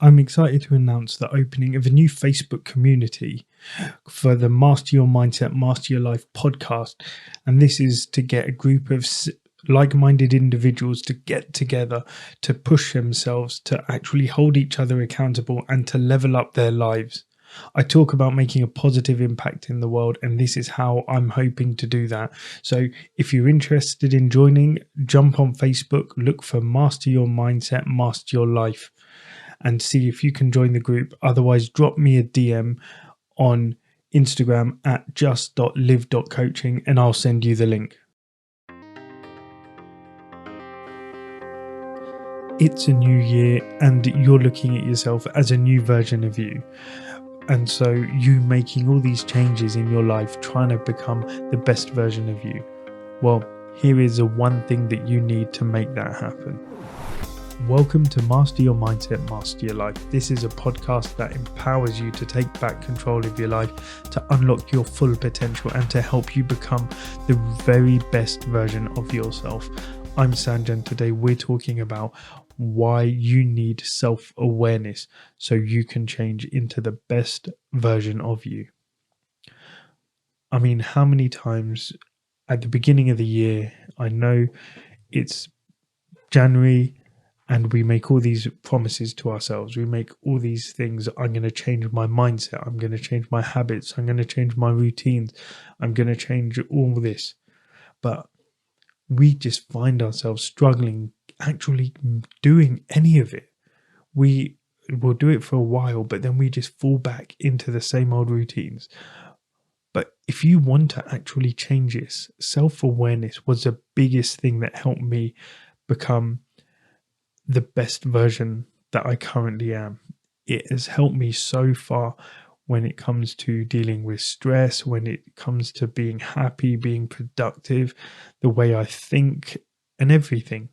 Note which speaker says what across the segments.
Speaker 1: I'm excited to announce the opening of a new Facebook community for the Master Your Mindset, Master Your Life podcast. And this is to get a group of like minded individuals to get together, to push themselves, to actually hold each other accountable, and to level up their lives. I talk about making a positive impact in the world, and this is how I'm hoping to do that. So if you're interested in joining, jump on Facebook, look for Master Your Mindset, Master Your Life, and see if you can join the group. Otherwise, drop me a DM on Instagram at just.live.coaching and I'll send you the link. It's a new year and you're looking at yourself as a new version of you. And so you making all these changes in your life, trying to become the best version of you. Well, here is the one thing that you need to make that happen. Welcome to Master Your Mindset, Master Your Life. This is a podcast that empowers you to take back control of your life, to unlock your full potential, and to help you become the very best version of yourself. I'm Sanjan. Today we're talking about why you need self-awareness so you can change into the best version of you. I mean, how many times at the beginning of the year, I know it's January, and we make all these promises to ourselves. We make all these things. I'm going to change my mindset. I'm going to change my habits. I'm going to change my routines. I'm going to change all this. But we just find ourselves struggling actually doing any of it. We will do it for a while, but then we just fall back into the same old routines. But if you want to actually change this, self-awareness was the biggest thing that helped me become the best version that I currently am. It has helped me so far when it comes to dealing with stress, when it comes to being happy, being productive, the way I think and everything.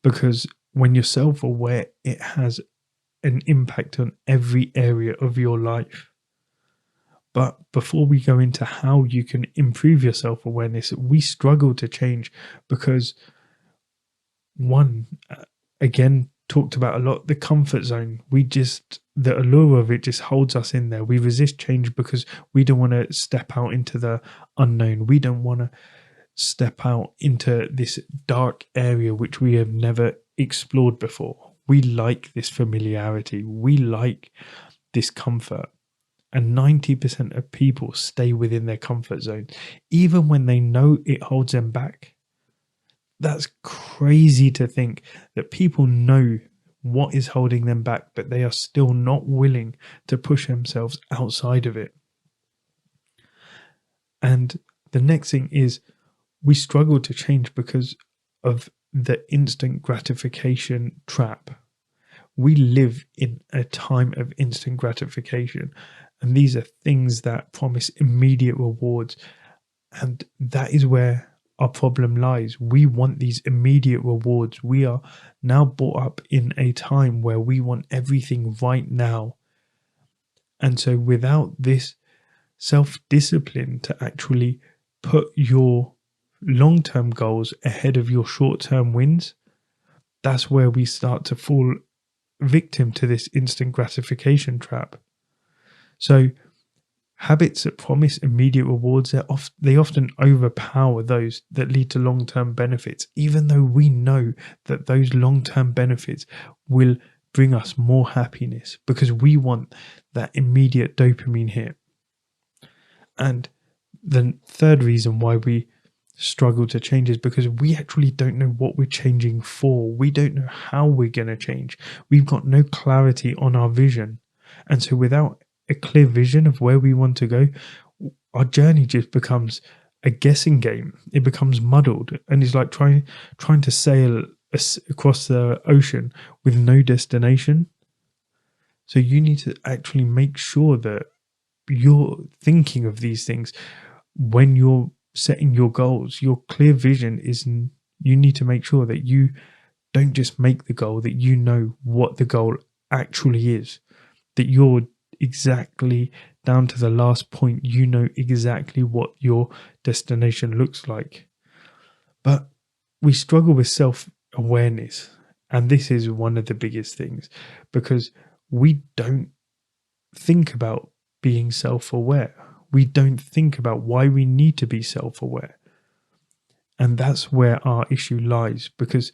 Speaker 1: Because when you're self-aware, it has an impact on every area of your life. But before we go into how you can improve your self-awareness, we struggle to change because again, talked about a lot, the comfort zone. The allure of it just holds us in there. We resist change because we don't want to step out into the unknown. We don't want to step out into this dark area which we have never explored before. We like this familiarity. We like this comfort. And 90% of people stay within their comfort zone, even when they know it holds them back. That's crazy to think that people know what is holding them back, but they are still not willing to push themselves outside of it. And the next thing is we struggle to change because of the instant gratification trap. We live in a time of instant gratification, and these are things that promise immediate rewards. And that is where our problem lies. We want these immediate rewards. We are now brought up in a time where we want everything right now. And so without this self-discipline to actually put your long-term goals ahead of your short-term wins, that's where we start to fall victim to this instant gratification trap. So habits that promise immediate rewards, they often overpower those that lead to long-term benefits, even though we know that those long-term benefits will bring us more happiness because we want that immediate dopamine hit. And the third reason why we struggle to change is because we actually don't know what we're changing for. We don't know how we're going to change. We've got no clarity on our vision. And so without a clear vision of where we want to go, our journey just becomes a guessing game. It becomes muddled, and it's like trying to sail across the ocean with no destination. So you need to actually make sure that you're thinking of these things when you're setting your goals. Your clear vision is, you need to make sure that you don't just make the goal, that you know what the goal actually is, that you're exactly down to the last point, you know exactly what your destination looks like. But we struggle with self-awareness, And this is one of the biggest things, because we don't think about being self-aware. We don't think about why we need to be self-aware. And that's where our issue lies, because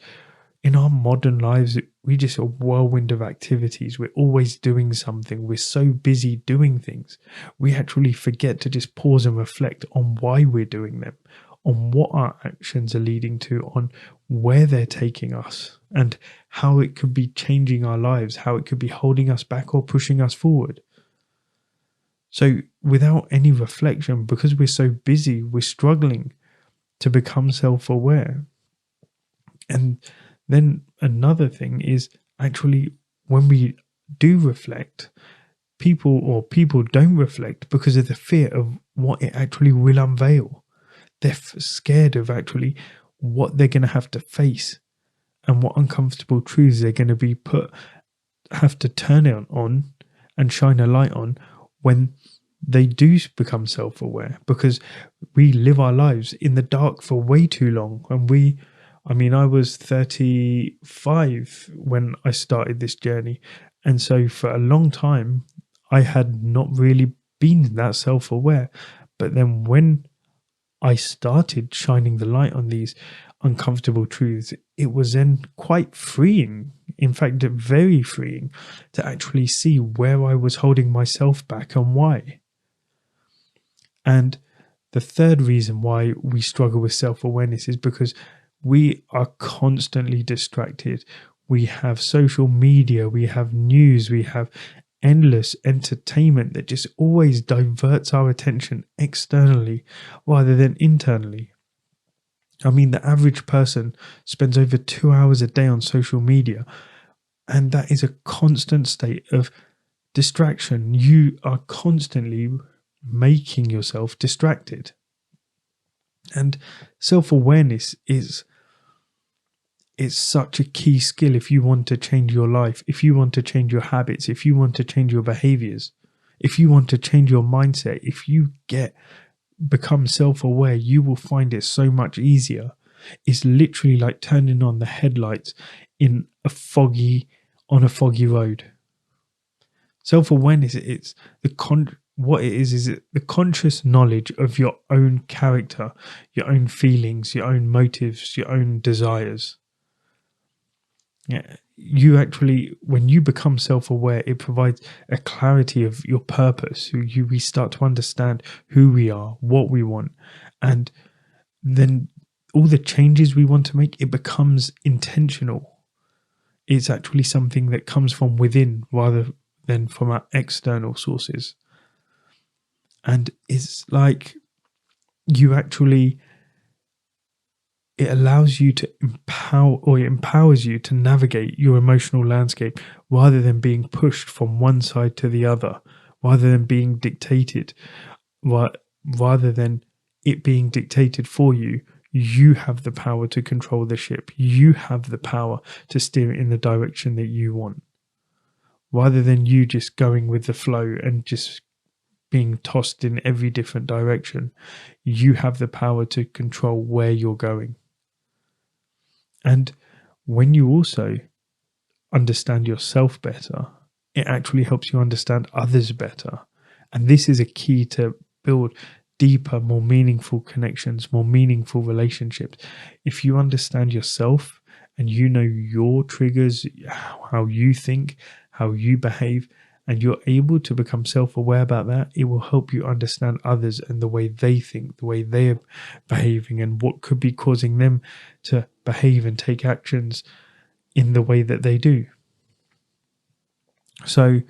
Speaker 1: in our modern lives, we just a whirlwind of activities. We're always doing something. We're so busy doing things. We actually forget to just pause and reflect on why we're doing them, on what our actions are leading to, on where they're taking us, and how it could be changing our lives, how it could be holding us back or pushing us forward. So without any reflection, because we're so busy, we're struggling to become self-aware. And then another thing is, actually, when we do reflect, people don't reflect because of the fear of what it actually will unveil. They're scared of actually what they're going to have to face and what uncomfortable truths they're going to be have to turn it on and shine a light on when they do become self-aware, because we live our lives in the dark for way too long. And I was 35 when I started this journey. And so for a long time, I had not really been that self-aware. But then when I started shining the light on these uncomfortable truths, it was then quite freeing. In fact, very freeing to actually see where I was holding myself back and why. And the third reason why we struggle with self-awareness is because we are constantly distracted. We have social media, we have news, we have endless entertainment that just always diverts our attention externally rather than internally. The average person spends over 2 hours a day on social media, and that is a constant state of distraction. You are constantly making yourself distracted. And self-awareness is such a key skill if you want to change your life, if you want to change your habits, if you want to change your behaviors, if you want to change your mindset. If you become self-aware, you will find it so much easier. It's literally like turning on the headlights on a foggy road. Self-awareness, what it is the conscious knowledge of your own character, your own feelings, your own motives, your own desires. Yeah, when you become self-aware, it provides a clarity of your purpose. We start to understand who we are, what we want, and then all the changes we want to make, it becomes intentional. It's actually something that comes from within rather than from our external sources. And it's like it allows you to it empowers you to navigate your emotional landscape rather than being pushed from one side to the other, rather than being dictated, rather than it being dictated for you. You have the power to control the ship. You have the power to steer it in the direction that you want, rather than you just going with the flow and just being tossed in every different direction. You have the power to control where you're going. And when you also understand yourself better, it actually helps you understand others better. And this is a key to build deeper, more meaningful connections, more meaningful relationships. If you understand yourself and you know your triggers, how you think, how you behave, and you're able to become self-aware about that, it will help you understand others and the way they think, the way they're behaving, and what could be causing them to behave and take actions in the way that they do. So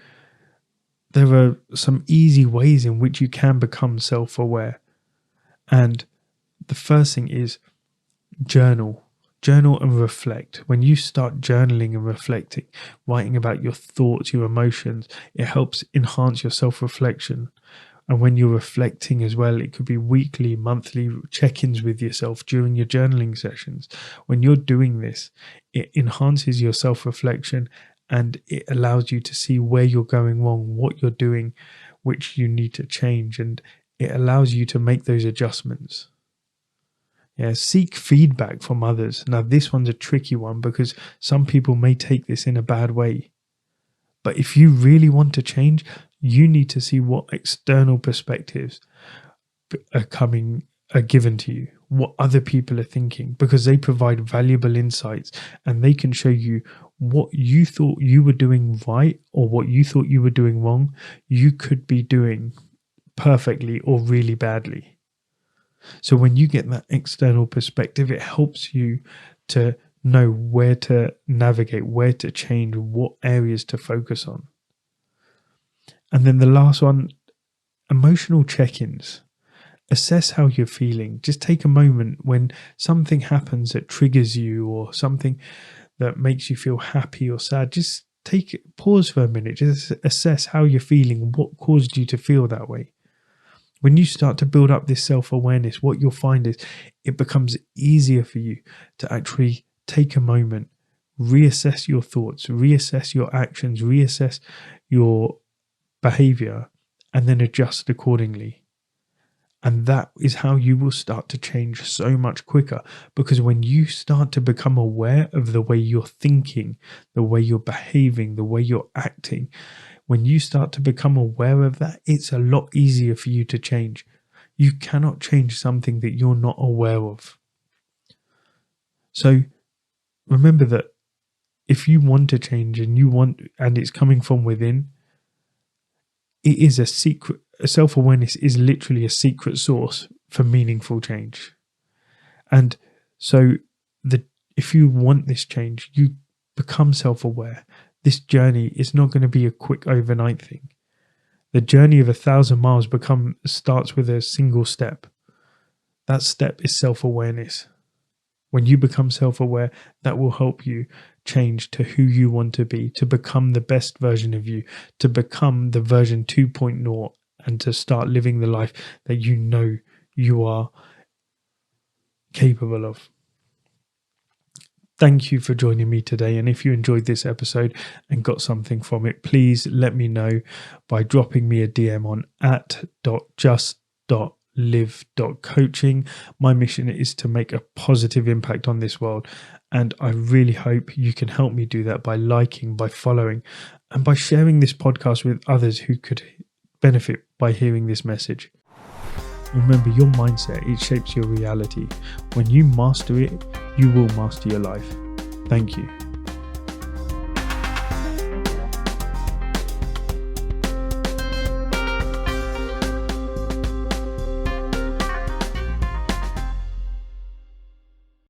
Speaker 1: there are some easy ways in which you can become self-aware. And the first thing is journal. Journal and reflect. When you start journaling and reflecting, writing about your thoughts, your emotions, it helps enhance your self-reflection. And when you're reflecting as well, it could be weekly, monthly check-ins with yourself during your journaling sessions. When you're doing this, it enhances your self-reflection and it allows you to see where you're going wrong, what you're doing, which you need to change. And it allows you to make those adjustments. Yeah, seek feedback from others. Now, this one's a tricky one because some people may take this in a bad way. But if you really want to change, you need to see what external perspectives are given to you, what other people are thinking, because they provide valuable insights and they can show you what you thought you were doing right or what you thought you were doing wrong, you could be doing perfectly or really badly. So when you get that external perspective, it helps you to know where to navigate, where to change, what areas to focus on. And then the last one, emotional check-ins. Assess how you're feeling. Just take a moment when something happens that triggers you or something that makes you feel happy or sad. Just pause for a minute. Just assess how you're feeling, what caused you to feel that way. When you start to build up this self-awareness, what you'll find is it becomes easier for you to actually take a moment, reassess your thoughts, reassess your actions, reassess your behavior, and then adjust accordingly. And that is how you will start to change so much quicker, because when you start to become aware of the way you're thinking, the way you're behaving, the way you're acting, when you start to become aware of that, it's a lot easier for you to change. You cannot change something that you're not aware of. So remember that if you want to change and it's coming from within, it is a secret. Self-awareness is literally a secret source for meaningful change. And so if you want this change, you become self-aware. This journey is not going to be a quick overnight thing. The journey of 1,000 miles starts with a single step. That step is self-awareness. When you become self-aware, that will help you change to who you want to be, to become the best version of you, to become the version 2.0, and to start living the life that you know you are capable of. Thank you for joining me today. And if you enjoyed this episode and got something from it, please let me know by dropping me a DM on @just.live.coaching. My mission is to make a positive impact on this world. And I really hope you can help me do that by liking, by following, and by sharing this podcast with others who could benefit by hearing this message. Remember, your mindset, it shapes your reality. When you master it, you will master your life. Thank you.